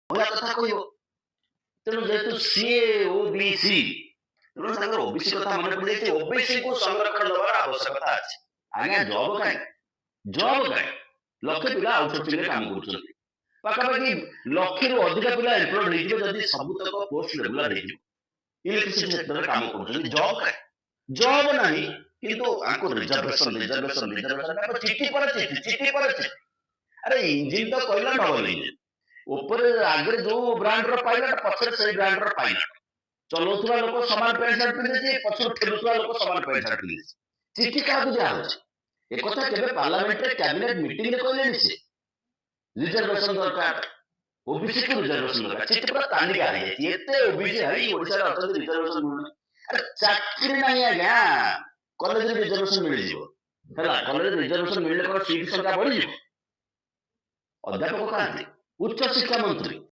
ମହିଳା କଥା କହିବ। ତେଣୁ ଯେହେତୁ ସିଏ ଓବିସି, ତେଣୁ ତାଙ୍କର ଓବିସି କଥା ମନେ ପଡିଯାଇଛି। ଓବିସିକୁ ସଂରକ୍ଷଣ ଦେବାର ଆବଶ୍ୟକତା ଅଛି। ଆଜ୍ଞା ଜବ୍ କାଇଁ? ଜବ୍ କାଇଁ? ଲକ୍ଷେ ପିଲା ଆଉଟସୋର୍ସିଂରେ କାମ କରୁଛନ୍ତି। ପାଖାପାଖି ଲକ୍ଷେରୁ ଅଧିକ ପିଲା ଏମ୍ପ୍ଲଏଡ୍ ହେଇଯିବେ ଯଦି ସବୁତକ ପୋଷ୍ଟ ରେଗୁଲାର ହେଇଯିବ। ଇଲେକ୍ଟ୍ରିସିଟି ସେକ୍ଟରରେ କାମ କରୁଛନ୍ତି। ଜବ୍ କାଇଁ? ଜବ୍ ନାହିଁ, କିନ୍ତୁ ଆଙ୍କୁ ରିଜର୍ଭେସନ ଚିଠି ପରେ ଚିଠି, ଚିଠି ପରେ ଚିଠି। ଆରେ ଇଞ୍ଜିନ ତ କହିଲା ଡବଲ ଇଞ୍ଜିନ। ଉପରେ ଆଗରେ ଯୋଉ ବ୍ରାଣ୍ଡର ପାଇଲଟ, ପଛରେ ସେଇ ବ୍ରାଣ୍ଡର ପାଇଲଟ। ଚଲଉଥିବା ଲୋକ ସମାନ ପ୍ୟାଣ୍ଟ ସାର୍ଟ ପିନ୍ଧିଛି, ପଛରୁ ଠେଲୁଥିବା ଲୋକ ସମାନ ପ୍ୟାଣ୍ଟ ସାର୍ଟ ପିନ୍ଧିଛି। ଚିଠି କାହାକୁ ଦିଆହଉଛି? ଏକଥା କେବେ ପାର୍ଲାମେଣ୍ଟରେ କ୍ୟାବିନେଟ ମିଟିଂରେ କହିଲେନି ସେ? ରିଜର୍ଭେସନ ଦରକାର, ଓବିସି କୁ ରିଜର୍ଭେସନ ଦରକାର। ଚିଠି ପୁରା ତାଲିକା ହେଇଯାଇଛି। ଏତେ ଓବିସି ଭାଇ ଓଡିଶାରେ ଅଛନ୍ତି, ରିଜର୍ଭେସନ ମିଳୁନି। ଆରେ ଚାକିରି ନାହିଁ ଆଜ୍ଞା, କଲେଜରେ ରିଜର୍ଭେସନ ମିଳିଯିବ। ହେଲା, କଲେଜରେ ରିଜର୍ଭେସନ ମିଳିଲେ କଣ ସିଟ୍ ସଂଖ୍ୟା ବଢିଯିବ? ଅଧ୍ୟାପକ କାହାନ୍ତି? ଉଚ୍ଚ ଶିକ୍ଷା ମନ୍ତ୍ରୀ।